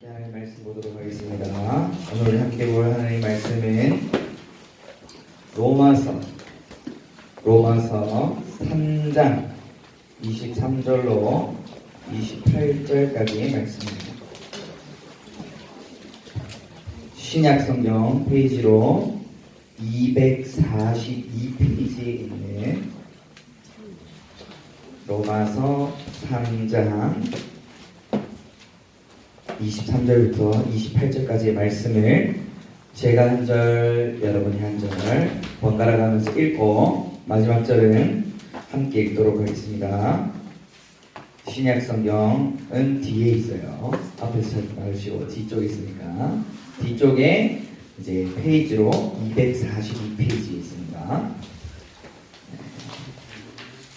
하나님 말씀 보도록 하겠습니다. 오늘 함께 볼 하나님 말씀은 로마서 3장 23절로 28절까지의 말씀입니다. 신약성경 페이지로 242페이지에 있는 로마서 3장 23절부터 28절까지의 말씀을 제가 한 절, 여러분이 한 절 번갈아 가면서 읽고 마지막 절은 함께 읽도록 하겠습니다. 신약성경은 뒤에 있어요. 앞에서 찾지 마시고 뒤쪽에 있으니까 뒤쪽에 이제 페이지로 242페이지에 있습니다.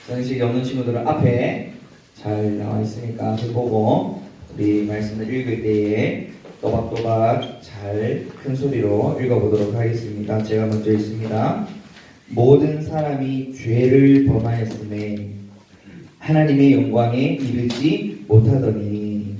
성경책이 없는 친구들은 앞에 잘 나와 있으니까 앞에 보고 우리 말씀을 읽을 때에 또박또박 잘 큰 소리로 읽어보도록 하겠습니다. 제가 먼저 읽습니다. 모든 사람이 죄를 범하였음에 하나님의 영광에 이르지 못하더니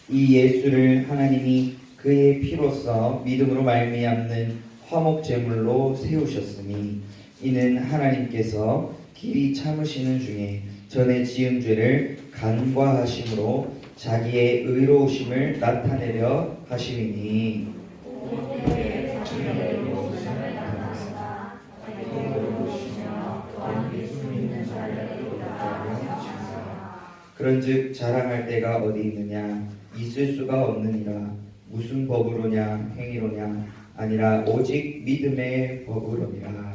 이 예수를 하나님이 그의 피로써 믿음으로 말미암는 화목제물로 세우셨으니 이는 하나님께서 길이 참으시는 중에 전에 지은 죄를 간과하심으로 자기의 의로우심을 나타내려 하심이니 그런즉 자랑할 때가 어디 있느냐 있을 수가 없느니라 무슨 법으로냐 행위로냐 아니라 오직 믿음의 법으로니라.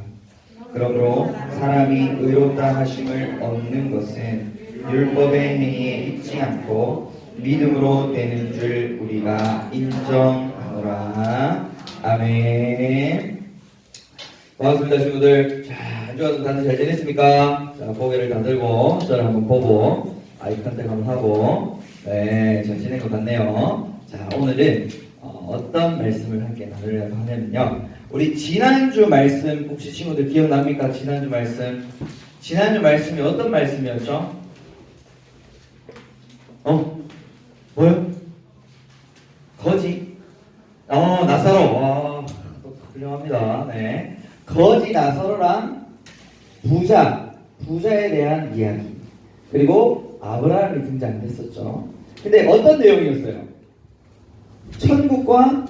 그러므로 사람이 의롭다 하심을 얻는 것은 율법의 행위에 있지 않고 믿음으로 되는 줄 우리가 인정하노라. 아멘. 반갑습니다 친구들. 자, 한 주간 다들 잘 지냈습니까? 자, 고개를 다 들고 저를 한번 보고 아이 컨택 한번 하고 네, 잘 지낸 것 같네요. 자, 오늘은 어떤 말씀을 함께 나누려고 하냐면요. 우리 지난주 말씀 혹시 친구들 기억납니까? 지난주 말씀이 어떤 말씀이었죠? 뭐요? 거지? 나사로. 훌륭합니다. 네. 거지 나사로랑 부자에 대한 이야기. 그리고 아브라함이 등장했었죠. 근데 어떤 내용이었어요? 천국과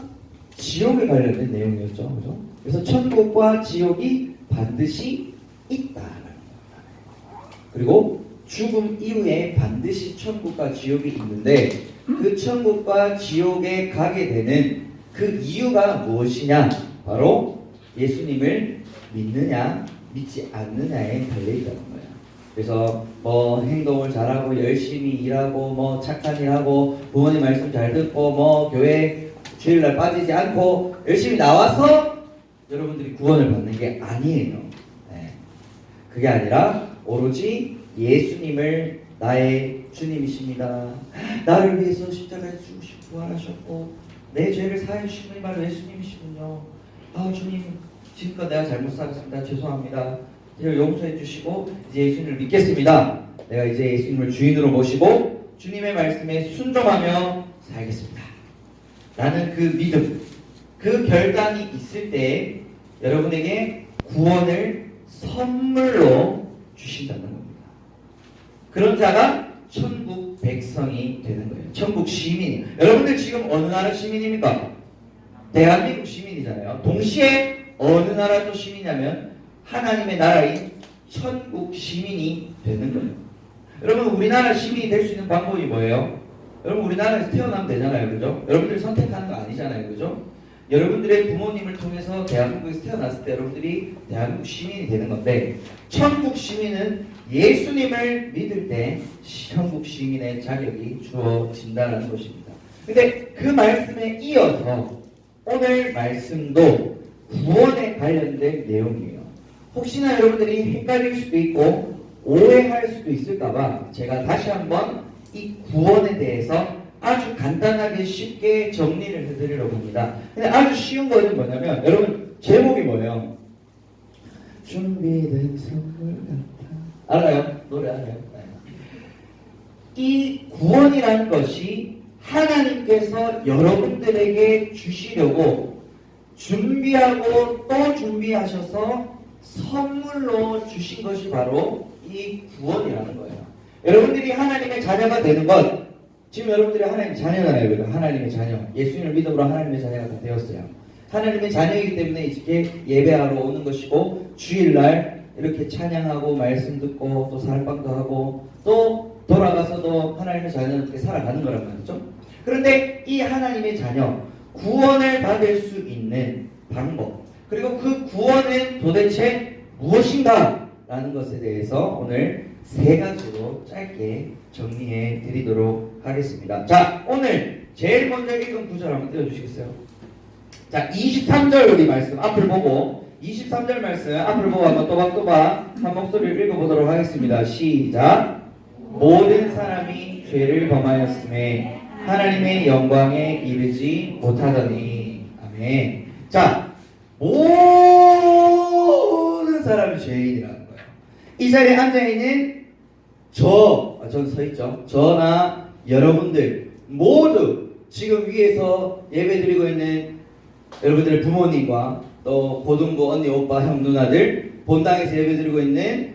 지옥에 관련된 내용이었죠. 그죠? 그래서 천국과 지옥이 반드시 있다. 그리고 죽음 이후에 반드시 천국과 지옥이 있는데 그 천국과 지옥에 가게 되는 그 이유가 무엇이냐? 바로 예수님을 믿느냐 믿지 않느냐에 달려있다는 거예요. 그래서 뭐 행동을 잘하고 열심히 일하고 뭐 착한 일하고 부모님 말씀 잘 듣고 뭐 교회 주일날 빠지지 않고 열심히 나와서 여러분들이 구원을 받는 게 아니에요. 네. 그게 아니라 오로지 예수님을 나의 주님이십니다. 나를 위해서 십자가에 죽으시고 부활하셨고 내 죄를 사해 주신 분이 바로 예수님이시군요. 주님 지금껏 내가 잘못 살았습니다. 죄송합니다. 저를 용서해 주시고 이제 예수님을 믿겠습니다. 내가 이제 예수님을 주인으로 모시고 주님의 말씀에 순종하며 살겠습니다. 라는 그 믿음, 그 결단이 있을 때 여러분에게 구원을 선물로 주신다는 겁니다. 그런 자가 천국 백성이 되는 거예요. 천국 시민이. 여러분들 지금 어느 나라 시민입니까? 대한민국 시민이잖아요. 동시에 어느 나라 또 시민이냐면 하나님의 나라인 천국 시민이 되는 거예요. 여러분 우리나라 시민이 될 수 있는 방법이 뭐예요? 여러분 우리나라에서 태어나면 되잖아요. 그죠? 여러분들이 선택하는 거 아니잖아요. 그죠? 여러분들의 부모님을 통해서 대한민국에서 태어났을 때 여러분들이 대한민국 시민이 되는 건데 천국 시민은 예수님을 믿을 때 천국 시민의 자격이 주어진다는 것입니다. 근데 그 말씀에 이어서 오늘 말씀도 구원에 관련된 내용이에요. 혹시나 여러분들이 헷갈릴 수도 있고 오해할 수도 있을까봐 제가 다시 한번 이 구원에 대해서 아주 간단하게 쉽게 정리를 해드리려고 합니다. 근데 아주 쉬운 거는 뭐냐면 여러분 제목이 뭐예요? 준비된 선물 같아. 알아요? 노래 알아요? 이 구원이라는 것이 하나님께서 여러분들에게 주시려고 준비하고 또 준비하셔서 선물로 주신 것이 바로 이 구원이라는 거예요. 여러분들이 하나님의 자녀가 되는 것, 지금 여러분들이 하나님의 자녀잖아요. 하나님의 자녀, 예수님을 믿음으로 하나님의 자녀가 다 되었어요. 하나님의 자녀이기 때문에 이렇게 예배하러 오는 것이고, 주일날 이렇게 찬양하고 말씀 듣고 또 살빵도 하고 또 돌아가서도 하나님의 자녀답게 살아가는 거란 말이죠. 그런데 이 하나님의 자녀, 구원을 받을 수 있는 방법, 그리고 그 구원은 도대체 무엇인가 라는 것에 대해서 오늘 세 가지로 짧게 정리해 드리도록 하겠습니다. 자, 오늘 제일 먼저 읽은 구절 한번 띄워주시겠어요? 자, 23절 우리 말씀 앞을 보고 23절 말씀 앞을 보고 한번 또박또박 한 목소리를 읽어보도록 하겠습니다. 시작. 모든 사람이 죄를 범하였음에 하나님의 영광에 이르지 못하더니. 아멘. 자, 모든 사람이 죄인이라는 거예요. 이 자리에 앉아있는 전 서있죠. 저나 여러분들 모두 지금 위에서 예배드리고 있는 여러분들의 부모님과 또 고등부 언니 오빠 형 누나들, 본당에서 예배드리고 있는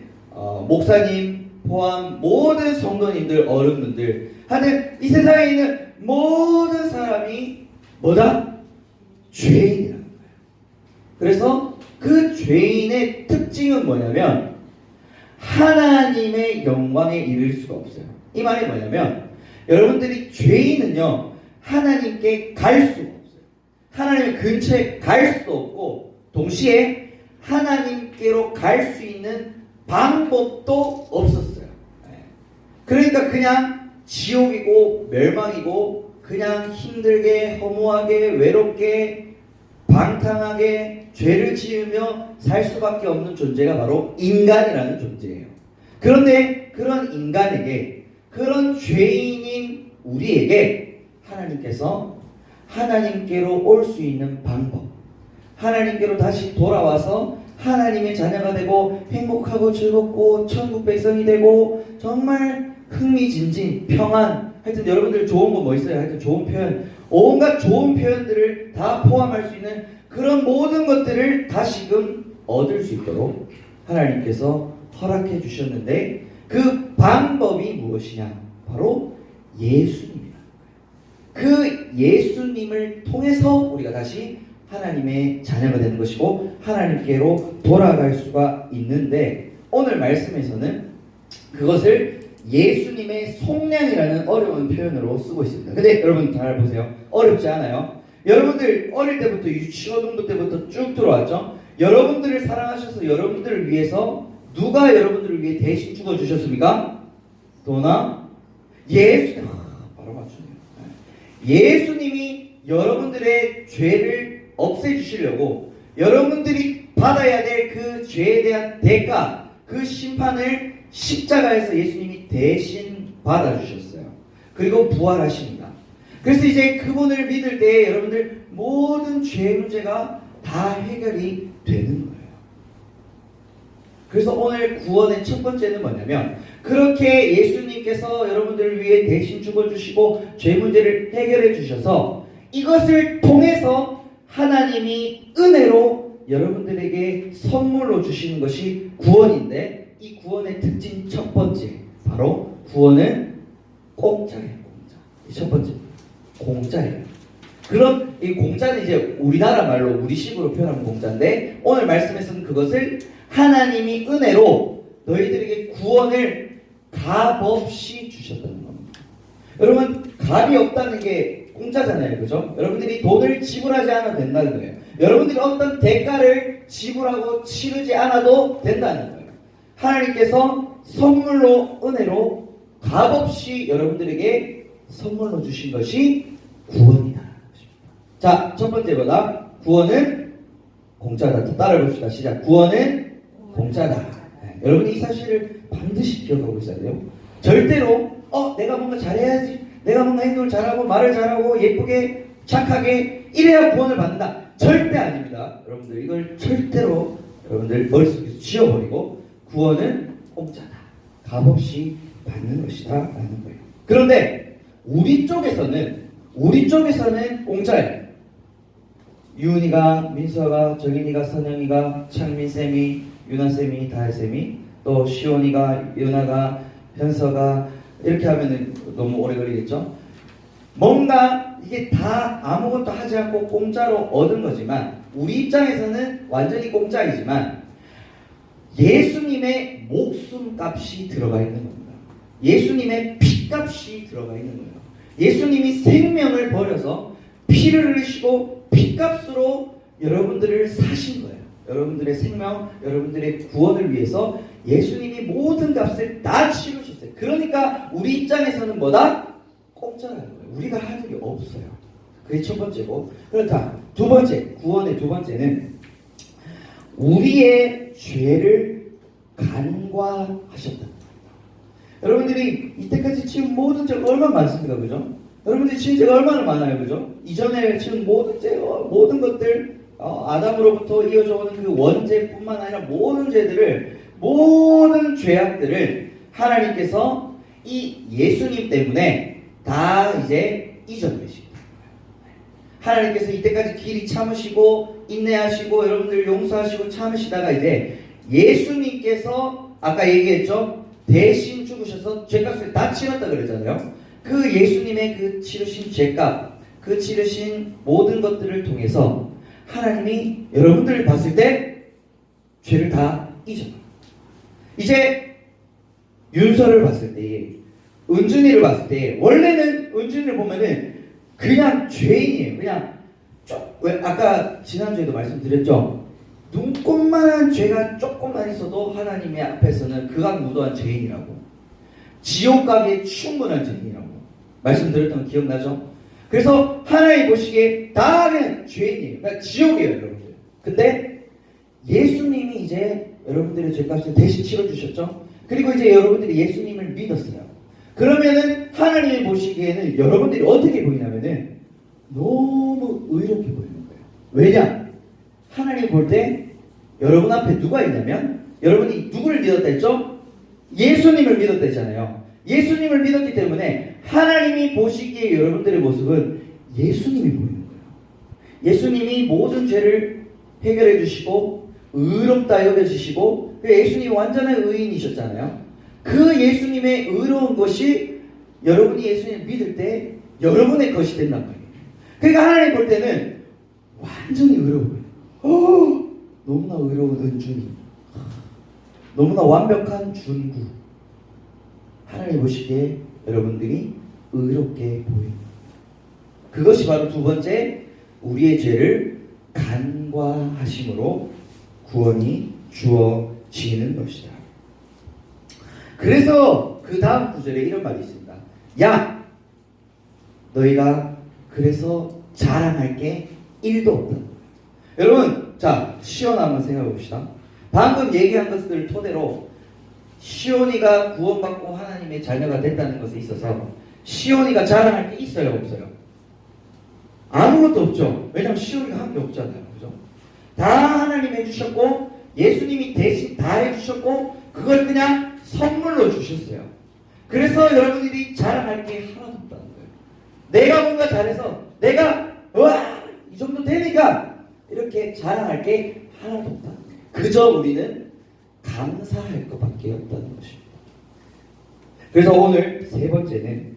목사님 포함 모든 성도님들 어른분들 하여튼 이 세상에 있는 모든 사람이 뭐다? 죄인이라는 거예요. 그래서 그 죄인의 특징은 뭐냐면 하나님의 영광에 이를 수가 없어요. 이 말이 뭐냐면 여러분들이 죄인은요 하나님께 갈 수가 없어요. 하나님의 근처에 갈 수도 없고 동시에 하나님께로 갈 수 있는 방법도 없었어요. 그러니까 그냥 지옥이고 멸망이고 그냥 힘들게 허무하게 외롭게 방탕하게 죄를 지으며 살 수밖에 없는 존재가 바로 인간이라는 존재예요. 그런데 그런 인간에게, 그런 죄인인 우리에게 하나님께서 하나님께로 올 수 있는 방법, 하나님께로 다시 돌아와서 하나님의 자녀가 되고 행복하고 즐겁고 천국 백성이 되고 정말 흥미진진 평안, 하여튼 여러분들 좋은 거 뭐 있어요? 하여튼 좋은 표현, 온갖 좋은 표현들을 다 포함할 수 있는 그런 모든 것들을 다시금 얻을 수 있도록 하나님께서 허락해 주셨는데 그 방법이 무엇이냐? 바로 예수님이라는 거예요. 그 예수님을 통해서 우리가 다시 하나님의 자녀가 되는 것이고 하나님께로 돌아갈 수가 있는데 오늘 말씀에서는 그것을 예수님의 속량이라는 어려운 표현으로 쓰고 있습니다. 근데 여러분 잘 보세요. 어렵지 않아요? 여러분들 어릴 때부터 유치원동부 때부터 쭉 들어왔죠? 여러분들을 사랑하셔서 여러분들을 위해서 누가 여러분들을 위해 대신 죽어주셨습니까? 도나? 예수. 바로 맞추네요. 예수님이 여러분들의 죄를 없애주시려고 여러분들이 받아야 될 그 죄에 대한 대가, 그 심판을 십자가에서 예수님이 대신 받아주셨어요. 그리고 부활하십니다. 그래서 이제 그분을 믿을 때 여러분들 모든 죄 문제가 다 해결이 되는 거예요. 그래서 오늘 구원의 첫 번째는 뭐냐면 그렇게 예수님께서 여러분들을 위해 대신 죽어주시고 죄 문제를 해결해 주셔서 이것을 통해서 하나님이 은혜로 여러분들에게 선물로 주시는 것이 구원인데 이 구원의 특징 첫 번째 바로 구원은 공짜예요. 공짜. 이 첫 번째 공짜예요. 그럼 이 공짜는 이제 우리나라 말로 우리식으로 표현하면 공짜인데 오늘 말씀에서는 그것을 하나님이 은혜로 너희들에게 구원을 값없이 주셨다는 겁니다. 여러분 값이 없다는 게 공짜잖아요. 그죠? 여러분들이 돈을 지불하지 않아도 된다는 거예요. 여러분들이 어떤 대가를 지불하고 치르지 않아도 된다는 거예요. 하나님께서 선물로 은혜로 값없이 여러분들에게 선물로 주신 것이 구원이다. 자, 첫 번째보다 구원은 공짜다. 따라해 봅시다. 시작. 구원은 공짜다. 네. 여러분이 이 사실을 반드시 기억하고 있어야 돼요. 절대로 내가 뭔가 잘해야지, 내가 뭔가 행동을 잘하고 말을 잘하고 예쁘게 착하게 이래야 구원을 받는다. 절대 아닙니다. 여러분들 이걸 절대로 여러분들 머릿속에서 지워버리고 구원은 공짜다. 값없이 받는 것이다 라는 거예요. 그런데 우리 쪽에서는 공짜예요. 유은이가, 민서가, 정인이가, 선영이가, 창민쌤이, 유나쌤이, 다혜쌤이, 또 시온이가, 유나가, 현서가 이렇게 하면은 너무 오래 걸리겠죠? 뭔가 이게 다 아무것도 하지 않고 공짜로 얻은 거지만 우리 입장에서는 완전히 공짜이지만 예수님의 목숨값이 들어가 있는 겁니다. 예수님의 피값이 들어가 있는 거예요. 예수님이 생명을 버려서 피를 흘리시고 피값으로 여러분들을 사신 거예요. 여러분들의 생명, 여러분들의 구원을 위해서 예수님이 모든 값을 다 치르셨어요. 그러니까 우리 입장에서는 뭐다? 공짜라는 거예요. 우리가 하는 게 없어요. 그게 첫 번째고. 그렇다. 두 번째, 구원의 두 번째는 우리의 죄를 간과하셨다. 여러분들이 이때까지 지은 모든 죄가 얼마나 많습니까? 그죠? 여러분들이 지은 죄가 얼마나 많아요? 그죠? 이전에 지은 모든 죄, 모든 것들, 아담으로부터 이어져 오는 그 원죄뿐만 아니라 모든 죄들을, 모든 죄악들을 하나님께서 이 예수님 때문에 다 이제 잊어버리십니다. 하나님께서 이때까지 길이 참으시고 인내하시고 여러분들 용서하시고 참으시다가 이제 예수님께서 아까 얘기했죠? 대신 죽으셔서 죄값을 다 치렀다 그랬잖아요. 그 예수님의 그 치르신 죄값, 그 치르신 모든 것들을 통해서 하나님이 여러분들을 봤을 때 죄를 다 잊어버려요. 이제 윤서를 봤을 때, 은준이를 봤을 때, 원래는 은준이를 보면은 그냥 죄인이에요. 그냥 왜 아까 지난주에도 말씀드렸죠. 눈꼽만한 죄가 조금만 있어도 하나님의 앞에서는 극악무도한 죄인이라고, 지옥 가기에 충분한 죄인이라고 말씀드렸던 거 기억나죠? 그래서 하나님 보시기에 다 그냥 죄인이에요. 그러니까 지옥이에요, 여러분들. 근데 예수님이 이제 여러분들의 죄값을 대신 치러주셨죠? 그리고 이제 여러분들이 예수님을 믿었어요. 그러면은 하나님이 보시기에는 여러분들이 어떻게 보이냐면은 너무 의롭게 보이는 거예요. 왜냐? 하나님 볼 때 여러분 앞에 누가 있냐면 여러분이 누구를 믿었다 했죠? 예수님을 믿었다 했잖아요. 예수님을 믿었기 때문에 하나님이 보시기에 여러분들의 모습은 예수님이 보이는 거예요. 예수님이 모든 죄를 해결해 주시고 의롭다 여겨주시고 예수님이 완전한 의인이셨잖아요. 그 예수님의 의로운 것이 여러분이 예수님을 믿을 때 여러분의 것이 된단 말이에요. 그러니까 하나님 볼 때는 완전히 의로워요. 너무나 의로운 은준이, 너무나 완벽한 준구. 하나님 보시기에 여러분들이 의롭게 보입니다. 그것이 바로 두 번째, 우리의 죄를 간과하심으로 구원이 주어지는 것이다. 그래서 그 다음 구절에 이런 말이 있습니다. 야, 너희가 그래서 자랑할 게 1도 없다. 여러분, 자, 시온 한번 생각해 봅시다. 방금 얘기한 것들을 토대로 시온이가 구원받고 하나님의 자녀가 됐다는 것에 있어서 시온이가 자랑할 게 있어요, 없어요? 아무것도 없죠. 왜냐하면 시온이가 한 게 없잖아요. 그죠? 다 하나님 해주셨고 예수님이 대신 다 해주셨고 그걸 그냥 선물로 주셨어요. 그래서 여러분들이 자랑할 게 하나도 없다는 거예요. 내가 뭔가 잘해서 내가 이 정도 되니까 이렇게 자랑할 게 하나도 없다는 거예요. 그저 우리는 감사할 것밖에 없다는 것입니다. 그래서 오늘 세 번째는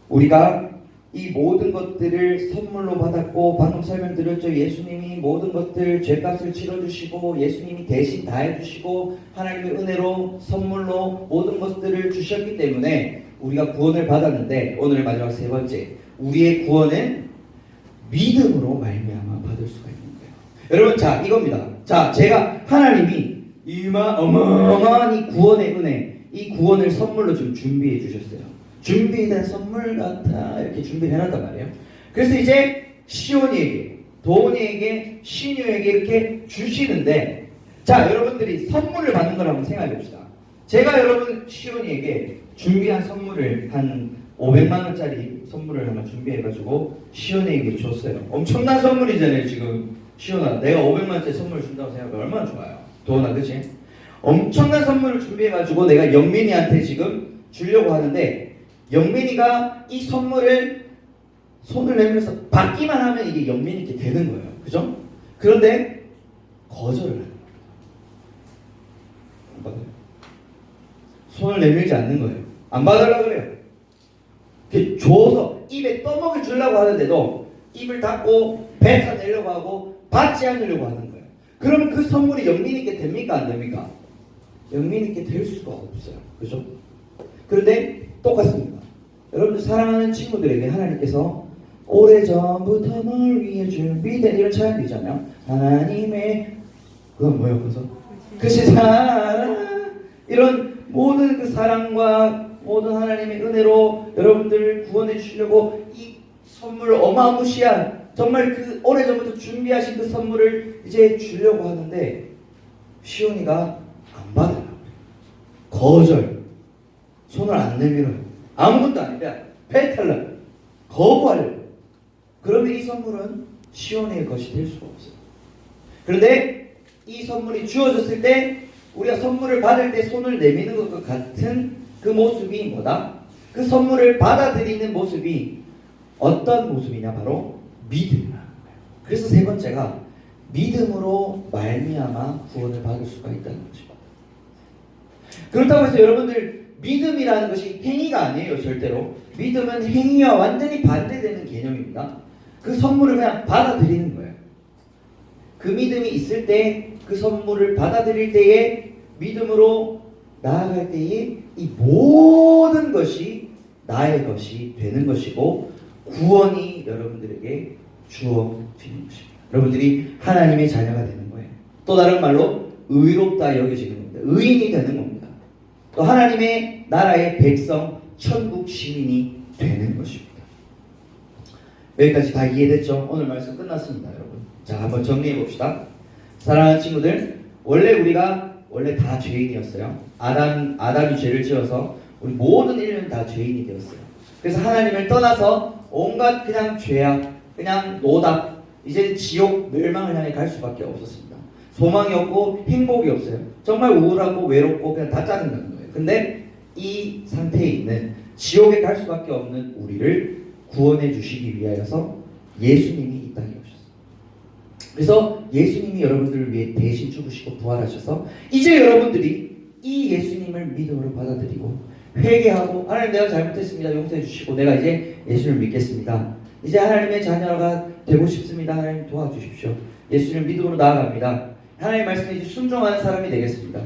우리가 이 모든 것들을 선물로 받았고 방금 설명드렸죠. 예수님이 모든 것들 죄값을 치러주시고 예수님이 대신 다 해주시고 하나님의 은혜로 선물로 모든 것들을 주셨기 때문에 우리가 구원을 받았는데 오늘 마지막 세 번째, 우리의 구원은 믿음으로 말미암아 받을 수가 있는 거예요. 여러분, 자, 이겁니다. 자, 제가 하나님이 어마어마한 이 구원의 은혜, 이 구원을 선물로 지금 준비해 주셨어요. 준비된 선물 같아 이렇게 준비를 해놨단 말이에요. 그래서 이제 시온이에게, 도온이에게, 신유에게 이렇게 주시는데, 자, 여러분들이 선물을 받는 걸 한번 생각해 봅시다. 제가 여러분 시온이에게 준비한 선물을 한 500만 원짜리 선물을 하나 준비해가지고 시온이에게 줬어요. 엄청난 선물이잖아요. 지금 시온아, 내가 500만원짜리 선물 준다고 생각하면 얼마나 좋아요. 도원아, 그치? 엄청난 선물을 준비해가지고 내가 영민이한테 지금 주려고 하는데, 영민이가 이 선물을 손을 내밀어서 받기만 하면 이게 영민이께 되는 거예요. 그죠? 그런데 거절을 하는 거예요. 안 받아요. 손을 내밀지 않는 거예요. 안 받으려고 그래요. 이렇게 줘서 입에 떠먹여 주려고 하는데도 입을 닫고 뱉어내려고 하고 받지 않으려고 하는 거예요. 그러면 그 선물이 영민이께 됩니까? 안 됩니까? 영민이께 될 수가 없어요. 그죠? 그런데 똑같습니다. 여러분들 사랑하는 친구들에게 하나님께서 오래전부터 널 위해 준비된 이런 찬양도 있잖아요. 하나님의 그건 뭐예요? 그래서 그 사랑 이런 모든 그 사랑과 모든 하나님의 은혜로 여러분들을 구원해 주시려고 이 선물 어마무시한 정말 그 오래전부터 준비하신 그 선물을 이제 주려고 하는데 시온이가 안 받아요. 거절. 손을 안 내밀어요. 아무것도 아니다. 배탈나요. 거부하려고. 그러면 이 선물은 시온이의 것이 될 수가 없어요. 그런데 이 선물이 주어졌을 때 우리가 선물을 받을 때 손을 내미는 것과 같은 그 모습이 뭐다? 그 선물을 받아들이는 모습이 어떤 모습이냐? 바로 믿음이라는 거예요. 그래서 세 번째가 믿음으로 말미암아 구원을 받을 수가 있다는 거죠. 그렇다고 해서 여러분들 믿음이라는 것이 행위가 아니에요. 절대로. 믿음은 행위와 완전히 반대되는 개념입니다. 그 선물을 그냥 받아들이는 거예요. 그 믿음이 있을 때 그 선물을 받아들일 때에 믿음으로 나아갈 때에 이 모든 것이 나의 것이 되는 것이고 구원이 여러분들에게 주어지는 것입니다. 여러분들이 하나님의 자녀가 되는 거예요. 또 다른 말로 의롭다 여겨지는 겁니다. 의인이 되는 겁니다. 또 하나님의 나라의 백성, 천국 시민이 되는 것입니다. 여기까지 다 이해됐죠? 오늘 말씀 끝났습니다, 여러분. 자, 한번 정리해 봅시다. 사랑하는 친구들, 우리가 다 죄인이었어요. 아담이 죄를 지어서 우리 모든 인류는 다 죄인이 되었어요. 그래서 하나님을 떠나서 온갖 그냥 죄악, 그냥 노답, 이제 지옥, 멸망을 향해 갈 수밖에 없었습니다. 소망이 없고 행복이 없어요. 정말 우울하고 외롭고 그냥 다 짜증나는 거예요. 근데 이 상태에 있는 지옥에 갈 수밖에 없는 우리를 구원해 주시기 위하여서 예수님이 이 땅에 오셨어요. 그래서 예수님이 여러분들을 위해 대신 죽으시고 부활하셔서 이제 여러분들이 이 예수님을 믿음으로 받아들이고 회개하고 하나님 내가 잘못했습니다. 용서해 주시고 내가 이제 예수님을 믿겠습니다. 이제 하나님의 자녀가 되고 싶습니다. 하나님 도와주십시오. 예수님을 믿음으로 나아갑니다. 하나님의 말씀에 이제 순종하는 사람이 되겠습니다.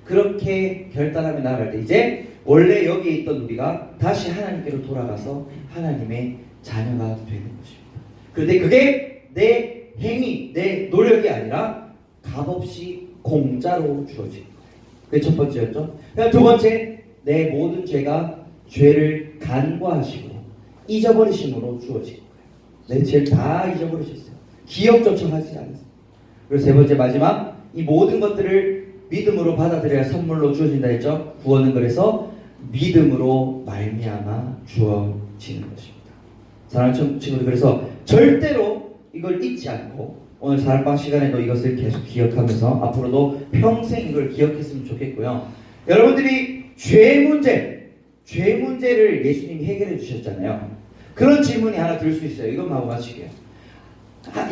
그렇게 결단하며 나아갈 때 이제 원래 여기에 있던 우리가 다시 하나님께로 돌아가서 하나님의 자녀가 되는 것입니다. 그런데 그게 내 행위, 내 노력이 아니라 값없이 공짜로 주어진 거예요. 그게 첫 번째였죠. 그다음 두 번째, 내 모든 죄가 죄를 간과하시고 잊어버리심으로 주어진 거예요. 내 죄를 다 잊어버리셨어요. 기억조차 하지 않았어요. 그리고 세 번째 마지막, 이 모든 것들을 믿음으로 받아들여야 선물로 주어진다 했죠. 구원은 그래서 믿음으로 말미암아 주어지는 것입니다. 사랑하는 친구들, 그래서 절대로 이걸 잊지 않고 오늘 사랑방 시간에도 이것을 계속 기억하면서 앞으로도 평생 이걸 기억했으면 좋겠고요. 여러분들이 죄 문제를 예수님이 해결해 주셨잖아요. 그런 질문이 하나 들 수 있어요. 이것만 하고 마칠게요.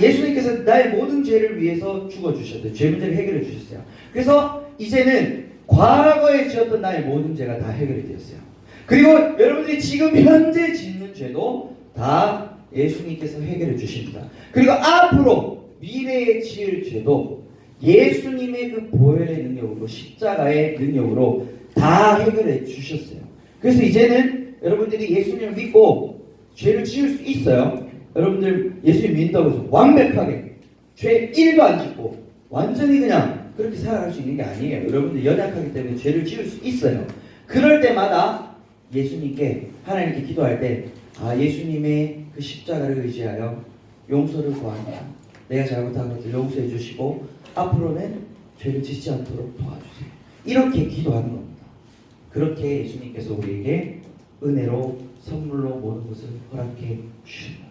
예수님께서 나의 모든 죄를 위해서 죽어주셨어요. 죄 문제를 해결해 주셨어요. 그래서 이제는 과거에 지었던 나의 모든 죄가 다 해결이 되었어요. 그리고 여러분들이 지금 현재 짓는 죄도 다 예수님께서 해결해 주십니다. 그리고 앞으로 미래에 지을 죄도 예수님의 그 보혈의 능력으로, 십자가의 능력으로 다 해결해 주셨어요. 그래서 이제는 여러분들이 예수님을 믿고 죄를 지을 수 있어요. 여러분들 예수님 믿는다고 해서 완벽하게 죄 1도 안 짓고 완전히 그냥 그렇게 살아갈 수 있는 게 아니에요. 여러분들 연약하기 때문에 죄를 지을 수 있어요. 그럴 때마다 예수님께, 하나님께 기도할 때 예수님의 그 십자가를 의지하여 용서를 구합니다. 내가 잘못한 것들 용서해 주시고 앞으로는 죄를 짓지 않도록 도와주세요. 이렇게 기도하는 겁니다. 그렇게 예수님께서 우리에게 은혜로 선물로 모든 것을 허락해 주십니다.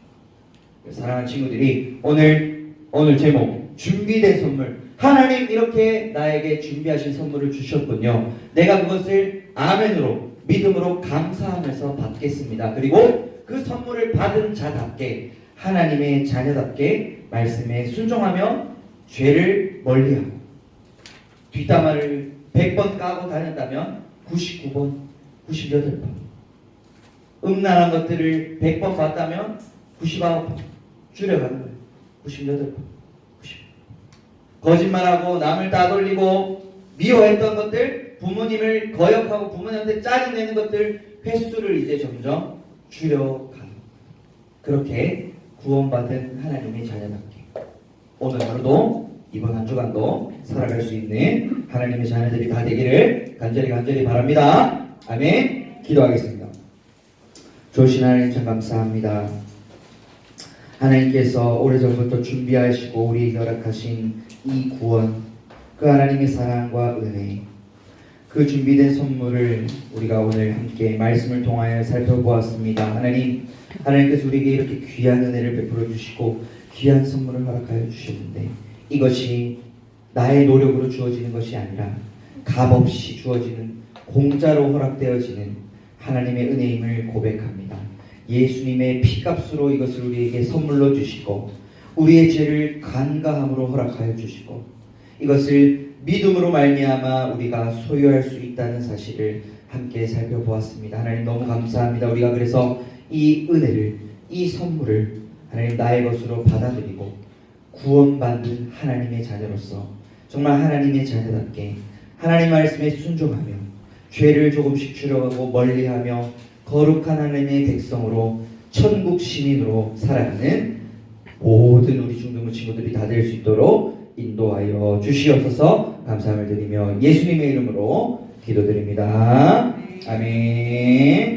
사랑하는 친구들이 오늘 오늘 제목 준비된 선물. 하나님 이렇게 나에게 준비하신 선물을 주셨군요. 내가 그것을 아멘으로 믿음으로 감사하면서 받겠습니다. 그리고 그 선물을 받은 자답게 하나님의 자녀답게 말씀에 순종하며 죄를 멀리하고 뒷담화를 100번 까고 다닌다면 99번, 98번 음란한 것들을 100번 봤다면 99번 줄여가는 거예요. 98번, 90. 거짓말하고 남을 따돌리고 미워했던 것들, 부모님을 거역하고 부모님한테 짜증내는 것들 횟수를 이제 점점 줄여가는, 그렇게 구원받은 하나님의 자녀답게 오늘 하루도 이번 한 주간도 살아갈 수 있는 하나님의 자녀들이 다 되기를 간절히 바랍니다. 아멘. 기도하겠습니다. 좋으신 하나님 참 감사합니다. 하나님께서 오래전부터 준비하시고 우리에게 허락하신 이 구원, 그 하나님의 사랑과 은혜, 그 준비된 선물을 우리가 오늘 함께 말씀을 통하여 살펴보았습니다. 하나님께서 우리에게 이렇게 귀한 은혜를 베풀어 주시고 귀한 선물을 허락하여 주셨는데 이것이 나의 노력으로 주어지는 것이 아니라 값없이 주어지는, 공짜로 허락되어지는 하나님의 은혜임을 고백합니다. 예수님의 피값으로 이것을 우리에게 선물로 주시고 우리의 죄를 간과함으로 허락하여 주시고 이것을 믿음으로 말미암아 우리가 소유할 수 있다는 사실을 함께 살펴보았습니다. 하나님 너무 감사합니다. 우리가 그래서 이 은혜를, 이 선물을 하나님 나의 것으로 받아들이고 구원받는 하나님의 자녀로서 정말 하나님의 자녀답게 하나님 말씀에 순종하며 죄를 조금씩 줄여가고 멀리하며 거룩한 하나님의 백성으로 천국 시민으로 살아가는 모든 우리 중등부 친구들이 다 될 수 있도록 인도하여 주시옵소서. 감사함을 드리며 예수님의 이름으로 기도드립니다. 아멘.